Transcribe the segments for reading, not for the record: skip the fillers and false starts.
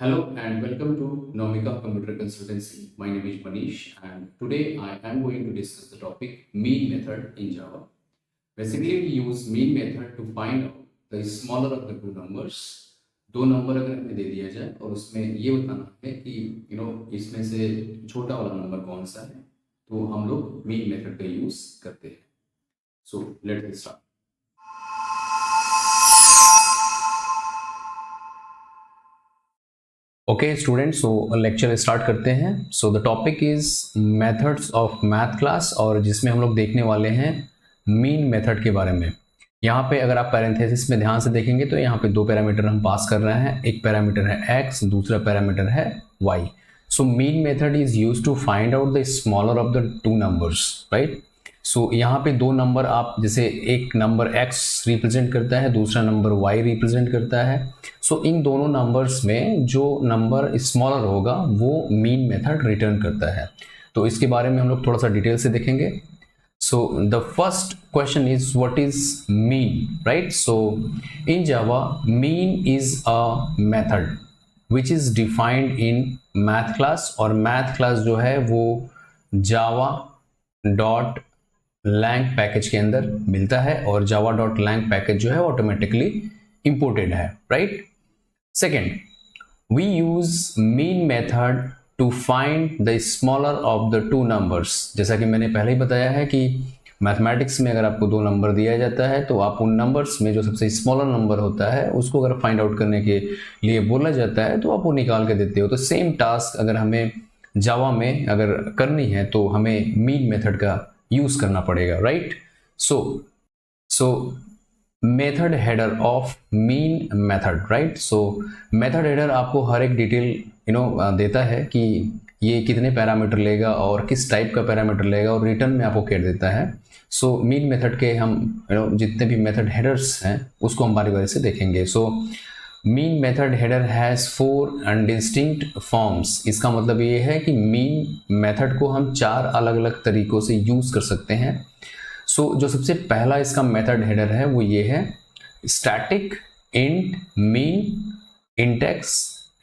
Hello and welcome to Nomika Computer Consultancy. My name is Manish and today I am going to discuss the topic mean method in Java. Basically, we use mean method to find out the smaller of the two numbers. दो number अगर हमें दे दिया जाए और उसमें ये बताना है कि इसमें से छोटा वाला नंबर कौन सा है, तो हम लोग मीन मेथड का यूज करते हैं. So let's start. Okay student, so lecture start करते हैं. So the topic is methods of math class और जिसमें हम लोग देखने वाले हैं मीन मेथड के बारे में. यहाँ पे अगर आप पैरेंथेसिस में ध्यान से देखेंगे तो यहाँ पे दो पैरामीटर हम पास कर रहे हैं. एक पैरामीटर है x, दूसरा पैरामीटर है y. So mean method is use to find out the smaller of the two numbers, right. So यहाँ पे दो नंबर, आप जैसे एक नंबर x रिप्रेजेंट करता है, दूसरा नंबर y रिप्रेजेंट करता है. सो इन दोनों नंबर्स में जो नंबर स्मॉलर होगा वो मीन मेथड रिटर्न करता है. तो इसके बारे में हम लोग थोड़ा सा डिटेल से देखेंगे. So the first question is what is mean, right. So in Java mean is a method which is defined in math class, और मैथ क्लास जो है वो जावा डॉट lang पैकेज के अंदर मिलता है और java डॉट lang पैकेज जो है ऑटोमेटिकली इंपोर्टेड है, right. Second, we use mean method to find the smaller of the two numbers. जैसा कि मैंने पहले ही बताया है कि मैथमेटिक्स में अगर आपको दो नंबर दिया जाता है तो आप उन नंबर्स में जो सबसे स्मॉलर नंबर होता है उसको अगर फाइंड आउट करने के लिए बोला जाता है तो आप वो निकाल के देते हो. तो सेम टास्क अगर हमें जावा में अगर करनी है तो हमें मीन मेथड का यूज करना पड़ेगा, right. So method header of mean method, right. So method header आपको हर एक डिटेल देता है कि ये कितने पैरामीटर लेगा और किस टाइप का पैरामीटर लेगा और रिटर्न में आपको क्या देता है. सो मीन मेथड के हम जितने भी मेथड हेडर्स हैं उसको हम बारी बारी से देखेंगे. सो mean method header has 4 distinct forms. इसका मतलब ये है कि मीन मेथड को हम 4 अलग अलग तरीकों से यूज़ कर सकते हैं. सो जो सबसे पहला इसका मेथड हेडर है वो ये है static int mean int x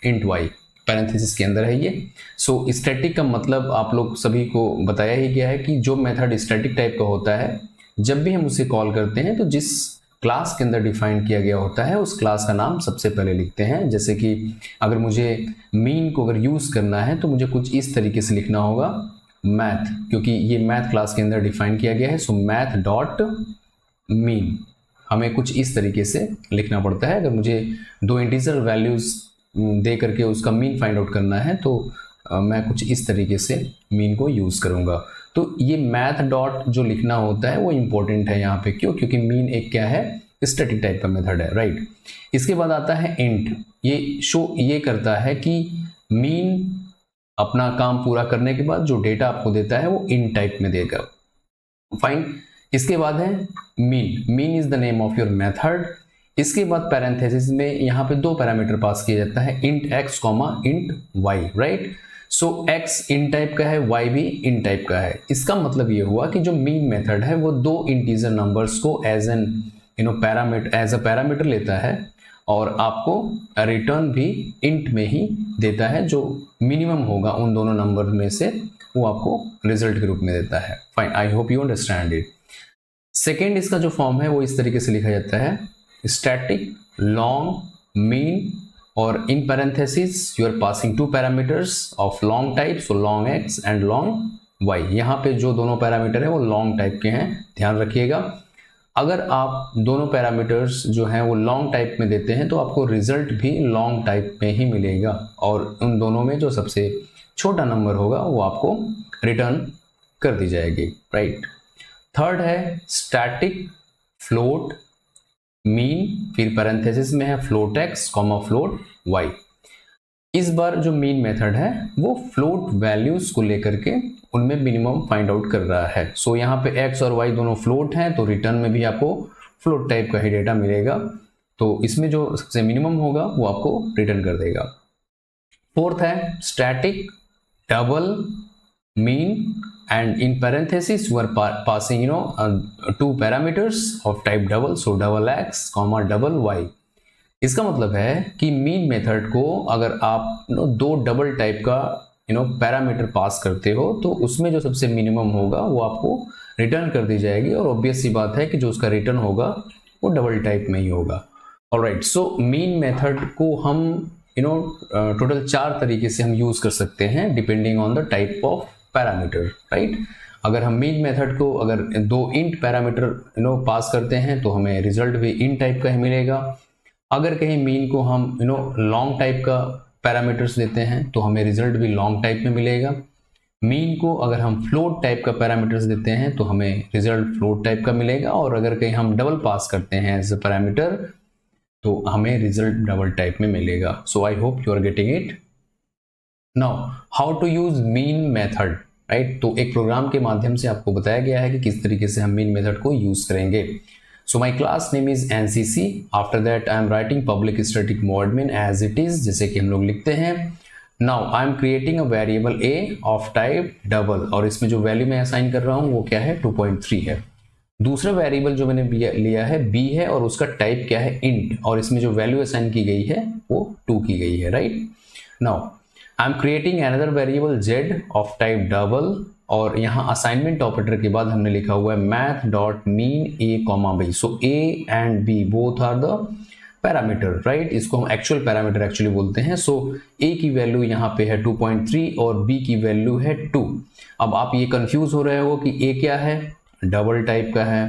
int y, parenthesis के अंदर है ये. सो स्टैटिक का मतलब आप लोग सभी को बताया ही गया है कि जो मेथड स्टैटिक टाइप का होता है जब भी हम उसे कॉल करते हैं तो जिस क्लास के अंदर डिफाइन किया गया होता है उस क्लास का नाम सबसे पहले लिखते हैं. जैसे कि अगर मुझे मीन को अगर यूज़ करना है तो मुझे कुछ इस तरीके से लिखना होगा मैथ, क्योंकि ये मैथ क्लास के अंदर डिफाइन किया गया है. सो मैथ डॉट मीन हमें कुछ इस तरीके से लिखना पड़ता है. अगर मुझे दो इंटीजर वैल्यूज़ दे करके उसका मीन फाइंड आउट करना है तो मैं कुछ इस तरीके से मीन को यूज़ करूँगा. तो ये मैथ डॉट जो लिखना होता है वो इंपॉर्टेंट है यहाँ पे. क्यों? क्योंकि मीन एक क्या है, स्टैटिक टाइप का मेथड है, राइट. इसके बाद आता है इंट. ये शो ये करता है कि मीन अपना काम पूरा करने के बाद जो डेटा आपको देता है वो इंट टाइप में देगा. फाइन. इसके बाद है mean. Mean is the name of your method. इसके बाद पैरेंथेसिस में यहाँ पे दो पैरामीटर पास किया जाता है, int x comma int y, right. So x int type का है, y भी इन टाइप का है. इसका मतलब ये हुआ कि जो मीन मेथड है वो दो इंटीजर नंबर्स को as an parameter as a parameter लेता है और आपको रिटर्न भी इंट में ही देता है. जो मिनिमम होगा उन दोनों नंबर में से वो आपको रिजल्ट के रूप में देता है. Fine, I hope you understand it. Second इसका जो फॉर्म है वो इस तरीके से लिखा जाता है स्टैटिक लॉन्ग मीन, और इन parentheses you are passing two parameters of long type, so long x and long y. यहाँ पे जो दोनों पैरामीटर है वो लॉन्ग टाइप के हैं, ध्यान रखिएगा. अगर आप दोनों पैरामीटर्स जो हैं वो लॉन्ग टाइप में देते हैं तो आपको रिजल्ट भी लॉन्ग टाइप में ही मिलेगा और उन दोनों में जो सबसे छोटा नंबर होगा वो आपको रिटर्न कर दी जाएगी, राइट. थर्ड है स्टैटिक फ्लोट मीन, फिर पैरेंथेसिस में है float x comma float y. इस बार जो मीन मेथड है वो फ्लोट वैल्यूज को लेकर के उनमें मिनिमम फाइंड आउट कर रहा है. सो यहाँ पे एक्स और वाई दोनों फ्लोट हैं तो रिटर्न में भी आपको फ्लोट टाइप का ही डेटा मिलेगा. तो इसमें जो सबसे मिनिमम होगा वो आपको रिटर्न कर देगा. फोर्थ है static double mean, and in parentheses you are passing two parameters of type double, so double x comma double y. इसका मतलब है कि मीन मेथड को अगर आप दो डबल टाइप का पैरामीटर पास करते हो तो उसमें जो सबसे मिनिमम होगा वो आपको रिटर्न कर दी जाएगी, और ऑब्वियस सी बात है कि जो उसका रिटर्न होगा वो डबल टाइप में ही होगा। ऑलराइट, सो मीन मेथड को हम टोटल 4 तरीके से हम यूज कर सकते हैं depending on the type of parameter, right. अगर हम मीन मेथड को अगर 2 इंट पैरामीटर पास करते हैं तो हमें रिजल्ट भी इंट टाइप का ही मिलेगा। अगर कहीं मीन को हम लॉन्ग टाइप का पैरामीटर्स देते हैं तो हमें रिजल्ट भी लॉन्ग टाइप में मिलेगा। मीन को अगर हम फ्लोट टाइप का पैरामीटर्स देते हैं तो हमें रिजल्ट फ्लोट टाइप का मिलेगा, और अगर कहीं हम डबल पास करते हैं एज अ पैरामीटर तो हमें रिजल्ट डबल टाइप में मिलेगा। So I hope you are getting it. Now how to use mean method, right. तो एक प्रोग्राम के माध्यम से आपको बताया गया है कि किस तरीके से हम मीन मेथड को यूज करेंगे। So my class name is NCC, after that I am writing public static void as it is, जैसे कि हम लोग लिखते हैं। Now I am creating a variable a of type double, और इसमें जो वैल्यू मैं असाइन कर रहा हूँ वो क्या है, 2.3 है। दूसरा वेरिएबल जो मैंने लिया है बी है, और उसका टाइप क्या है, इंट, और इसमें जो वैल्यू असाइन की गई है वो 2 की गई है, right. Now I am creating another variable Z of type double, और यहाँ असाइनमेंट ऑपरेटर के बाद हमने लिखा हुआ है math dot mean A comma B. So A and B both are the parameter, right. इसको हम एक्चुअल पैरामीटर एक्चुअली बोलते हैं। सो ए की वैल्यू यहाँ पे है 2.3 और बी की वैल्यू है 2। अब आप ये कंफ्यूज हो रहे हो कि ए क्या है, डबल टाइप का है,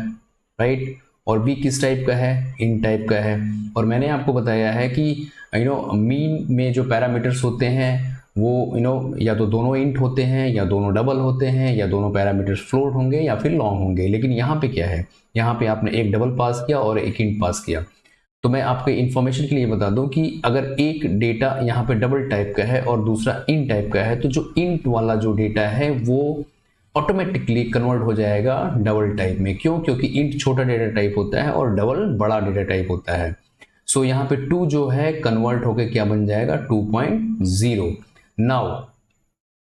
राइट, और बी किस टाइप का है, इन टाइप का है। और मैंने आपको बताया है कि मीन में जो पैरामीटर्स होते हैं वो या तो दोनों इंट होते हैं, या दोनों डबल होते हैं, या दोनों पैरामीटर्स फ्लोट होंगे या फिर लॉन्ग होंगे। लेकिन यहाँ पे क्या है, यहाँ पे आपने एक डबल पास किया और एक इंट पास किया। तो मैं आपके इन्फॉर्मेशन के लिए बता दूं कि अगर एक डेटा यहाँ पे डबल टाइप का है और दूसरा इन टाइप का है, तो जो इंट वाला जो डेटा है वो ऑटोमेटिकली कन्वर्ट हो जाएगा डबल टाइप में। क्यों? क्योंकि इंट छोटा डेटा टाइप होता है और डबल बड़ा डेटा टाइप होता है। सो यहाँ पे 2 जो है कन्वर्ट होकर क्या बन जाएगा, 2.0। नाउ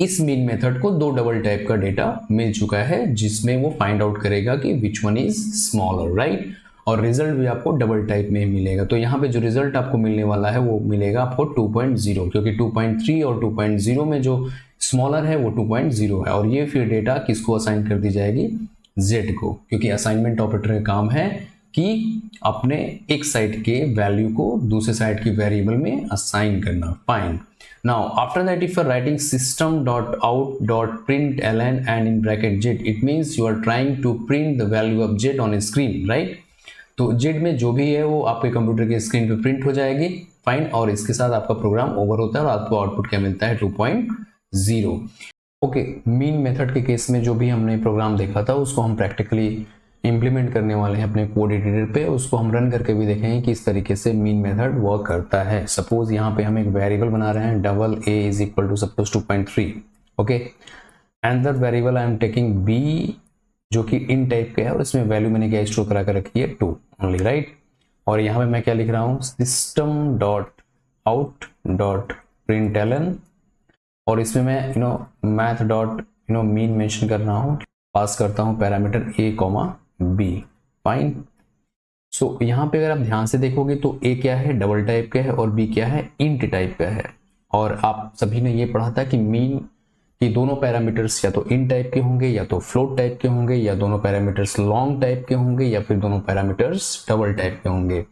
इस मीन मेथड को 2 डबल टाइप का डेटा मिल चुका है, जिसमें वो फाइंड आउट करेगा कि which one is smaller, right. और रिजल्ट भी आपको डबल टाइप में ही मिलेगा। तो यहाँ पे जो रिजल्ट आपको मिलने वाला है वो मिलेगा आपको 2.0, क्योंकि 2.3 और 2.0 में जो स्मॉलर है वो 2.0 है। और ये फिर डेटा किसको असाइन कर दी जाएगी, z को, क्योंकि असाइनमेंट ऑपरेटर का काम है कि अपने एक साइड के वैल्यू को दूसरे साइड की वेरिएबल में असाइन करना। Fine. Now after that if you are writing system.out.println and in bracket z, it means you are trying to print the value of z on a screen, right? तो z में जो भी है वो आपके computer के screen पे print हो जाएगी। फाइन। और इसके साथ आपका प्रोग्राम ओवर होता है और आपको आउटपुट क्या मिलता है, 2.0। ओके, मीन मेथड के केस में जो भी हमने प्रोग्राम देखा था उसको हम प्रैक्टिकली इंप्लीमेंट करने वाले हैं अपने कोड एडिटर पे। उसको हम रन करके भी देखेंगे कि इस तरीके से मीन मेथड वर्क करता है। सपोज यहाँ पे हम एक वेरिएबल बना रहे हैं, double a is equal to suppose 2.3। Okay, and the variable I am taking b जो कि इन टाइप का है, और इसमें वैल्यू मैंने क्या स्टोर करा कर रखी है, 2 ओनली, राइट। और यहाँ पे मैं क्या लिख रहा हूँ, system.out.println, और इसमें मैं मैथ डॉट मीन मेंशन कर रहा हूँ, पास करता हूँ पैरामीटर a, b। फाइन। सो यहाँ पे अगर आप ध्यान से देखोगे तो a क्या है, डबल टाइप का है, और b क्या है, इंट टाइप का है। और आप सभी ने ये पढ़ा था कि मीन कि दोनों पैरामीटर्स या तो इन टाइप के होंगे या तो फ्लोट टाइप के होंगे, या दोनों पैरामीटर्स लॉन्ग टाइप के होंगे, या फिर दोनों पैरामीटर्स डबल टाइप के होंगे।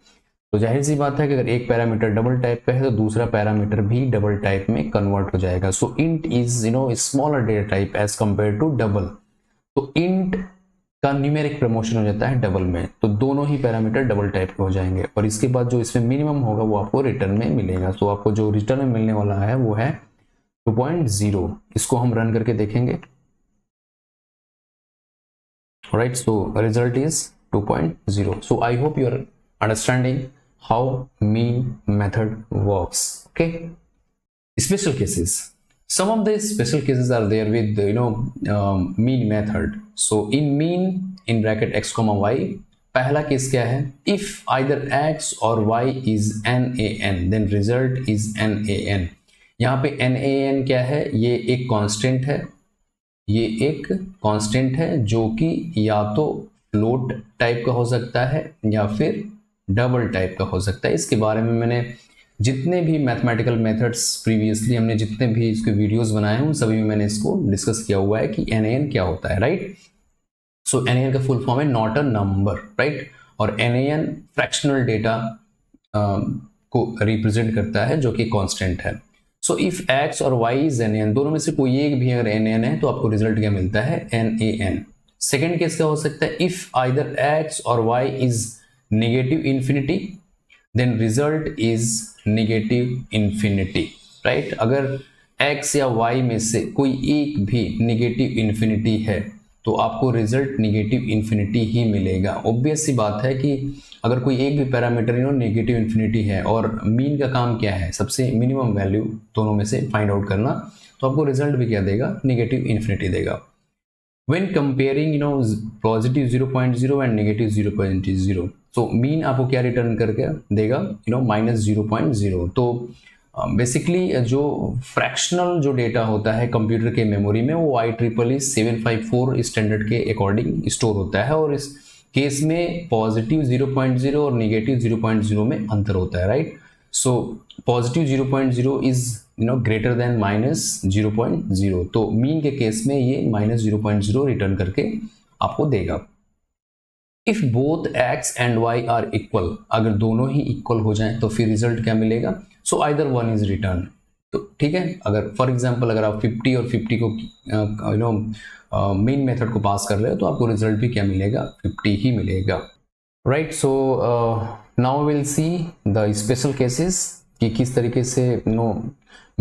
तो जाहिर सी बात है कि अगर एक पैरामीटर डबल टाइप का है तो दूसरा पैरामीटर भी डबल टाइप में कन्वर्ट हो जाएगा। So int is smaller data type as compare to double. तो इंट का न्यूमेरिक प्रमोशन हो जाता है डबल में, तो दोनों ही पैरामीटर डबल टाइप के हो जाएंगे। और इसके बाद जो इसमें मिनिमम होगा वो आपको रिटर्न में मिलेगा। तो आपको जो रिटर्न में मिलने वाला है वो है 2.0। इसको हम रन करके देखेंगे, right. So result is 2.0। So I hope you are understanding how mean method works. Okay, special cases, some of the special cases are there with mean method. So in mean in bracket x comma y, पहला case क्या है, if either x or y is NaN then result is NaN। यहाँ पे NaN क्या है, ये एक constant है, ये एक कांस्टेंट है जो कि या तो फ्लोट टाइप का हो सकता है या फिर डबल टाइप का हो सकता है। इसके बारे में मैंने जितने भी मैथमेटिकल मेथड्स प्रीवियसली हमने जितने भी इसके वीडियोस बनाए हैं उन सभी में मैंने इसको डिस्कस किया हुआ है कि NaN क्या होता है, राइट। सो NaN का फुल फॉर्म है नॉट अ नंबर, राइट, और NaN फ्रैक्शनल डेटा को रिप्रेजेंट करता है जो कि कांस्टेंट है। सो इफ x और y इज NaN, दोनों में से कोई एक भी अगर NaN है तो आपको रिजल्ट क्या मिलता है, NaN। सेकेंड केस क्या हो सकता है, इफ आइदर x और y is negative infinity then result is negative infinity, right. अगर x या y में से कोई एक भी नेगेटिव इन्फिनिटी है तो आपको रिजल्ट नेगेटिव इन्फिनिटी ही मिलेगा। ऑब्वियस सी बात है कि अगर कोई एक भी पैरामीटर नेगेटिव इन्फिनिटी है और मीन का काम क्या है, सबसे मिनिमम वैल्यू दोनों में से फाइंड आउट करना, तो आपको रिजल्ट भी क्या देगा, नेगेटिव इन्फिनिटी देगा। When comparing positive 0.0 and negative 0.0, तो मीन आपको क्या रिटर्न करके देगा, -0.0। तो बेसिकली जो फ्रैक्शनल जो डेटा होता है कंप्यूटर के मेमोरी में वो IEEE 754 स्टैंडर्ड के अकॉर्डिंग स्टोर होता है, और इस केस में पॉजिटिव 0.0 और नेगेटिव 0.0 में अंतर होता है, right. So positive 0.0 is greater than -0.0, तो मीन के केस में ये -0.0 रिटर्न करके आपको देगा। If both x and y are equal, अगर दोनों ही इक्वल हो जाएं तो फिर रिजल्ट क्या मिलेगा, so either one is return. तो ठीक है, अगर फॉर एग्जांपल अगर आप 50 और 50 को मेन मेथड को पास कर रहे हो तो आपको रिजल्ट भी क्या मिलेगा, 50 ही मिलेगा, right. So now will see the special cases कि किस तरीके से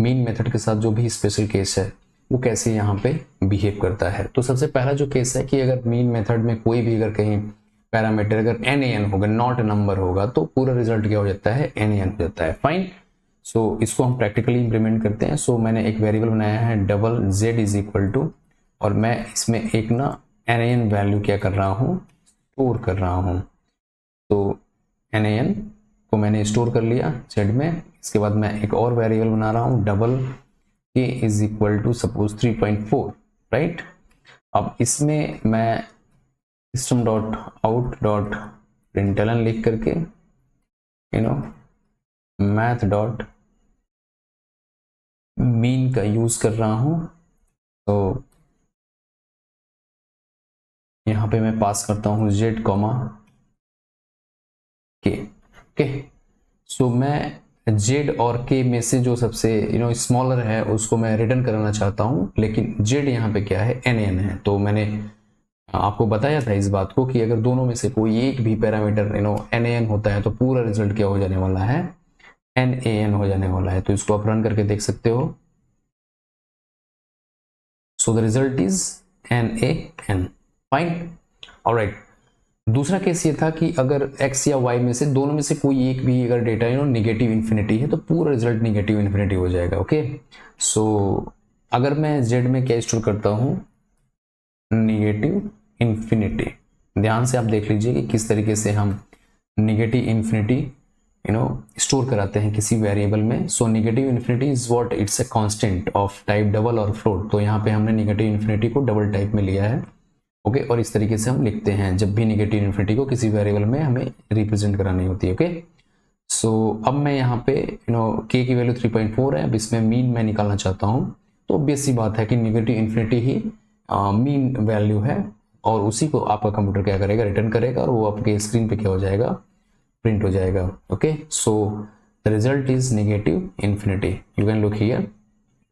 मेन मेथड के साथ जो भी स्पेशल केस है वो कैसे यहाँ पे बिहेव करता है। तो सबसे पहला जो केस है कि अगर मेन मेथड में कोई भी अगर कहीं पैरामीटर अगर NaN होगा, नॉट नंबर होगा, तो पूरा रिजल्ट क्या हो जाता है, NaN हो जाता है, फाइन। सो इसको हम प्रैक्टिकली इंप्लीमेंट करते हैं। सो मैंने एक वेरिएबल बनाया है double z is equal to, और मैं इसमें एक NaN वैल्यू क्या कर रहा हूँ, स्टोर कर रहा हूँ। तो NaN को मैंने स्टोर कर लिया z में। इसके बाद मैं एक और वेरिएबल बना रहा हूँ double k is equal to suppose 3.4, right. अब इसमें मैं system dot out dot println लिख करके मैथ डॉट मीन का यूज कर रहा हूं। तो यहां पे मैं पास करता हूं z, k, ओके। सो मैं z और k में से जो सबसे स्मॉलर है उसको मैं रिटर्न कराना चाहता हूं, लेकिन z यहाँ पे क्या है, NaN है। तो मैंने आपको बताया था इस बात को कि अगर दोनों में से कोई एक भी पैरामीटर NaN होता है तो पूरा रिजल्ट क्या हो जाने वाला है, NaN हो जाने वाला है। तो इसको आप रन करके देख सकते हो। So the result is NaN, fine, alright. दूसरा केस ये था कि अगर x या y में से दोनों में से कोई एक भी अगर डेटा नेगेटिव इन्फिनिटी है तो पूरा रिजल्ट नेगेटिव इन्फिनिटी हो जाएगा, ओके। सो अगर मैं z में क्या स्टोर करता हूं, नेगेटिव इन्फिनिटी, ध्यान से आप देख लीजिए कि किस तरीके से हम नेगेटिव इन्फिनिटी स्टोर कराते हैं किसी वेरिएबल में। So negative infinity is what, it's a constant of type double और फ्लोट। तो यहाँ पे हमने नेगेटिव इन्फिनिटी को डबल टाइप में लिया है, ओके। और इस तरीके से हम लिखते हैं जब भी नेगेटिव इन्फिनिटी को किसी वेरिएबल में हमें रिप्रेजेंट करानी होती है, ओके। सो अब मैं यहाँ पे k की वैल्यू 3.4 है, अब इसमें मीन मैं निकालना चाहता हूँ। तो ऑब्वियस सी बात है कि नेगेटिव इन्फिनिटी ही मीन वैल्यू है, और उसी को आपका कंप्यूटर क्या करेगा, रिटर्न करेगा, और वो आपके स्क्रीन पे क्या हो जाएगा, प्रिंट हो जाएगा, okay. So the result is negative infinity. You can look here,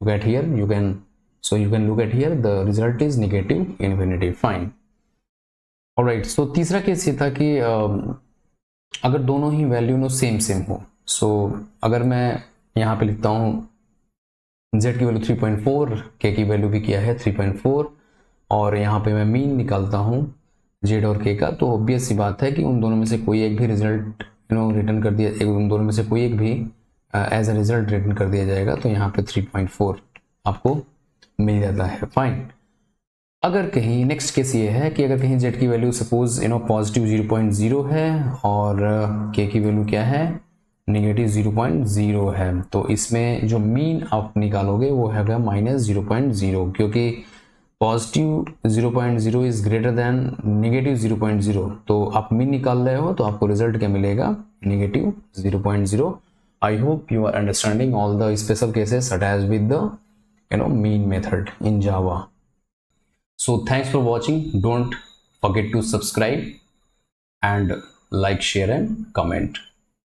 look at here, you can look at here, the result is negative infinity, fine, alright। so तीसरा केस ये था कि अगर दोनों ही वैल्यू सेम हो। सो अगर मैं यहाँ पे लिखता हूँ z की वैल्यू 3.4, k की वैल्यू भी किया है 3.4, और यहाँ पे मैं मीन निकालता हूँ z और k का, तो ऑब्वियस सी बात है कि उन दोनों में से कोई एक भी रिजल्ट रिटर्न कर दिया, उन दोनों में से कोई एक भी एज अ रिजल्ट रिटर्न कर दिया जाएगा। तो यहाँ पे 3.4 आपको मिल जाता है, फाइन। अगर कहीं नेक्स्ट केस ये है कि अगर कहीं z की वैल्यू सपोज पॉजिटिव 0.0 है और k की वैल्यू क्या है, नेगेटिव 0.0 है, तो इसमें जो मीन आप निकालोगे वो हैगा -0.0, क्योंकि positive 0.0 is greater than negative 0.0, तो आप मीन निकाल रहे हो तो आपको रिजल्ट क्या मिलेगा, negative 0.0. I hope you are understanding all the special cases attached with the mean method in Java. So thanks for watching. Don't forget to subscribe and like, share and comment.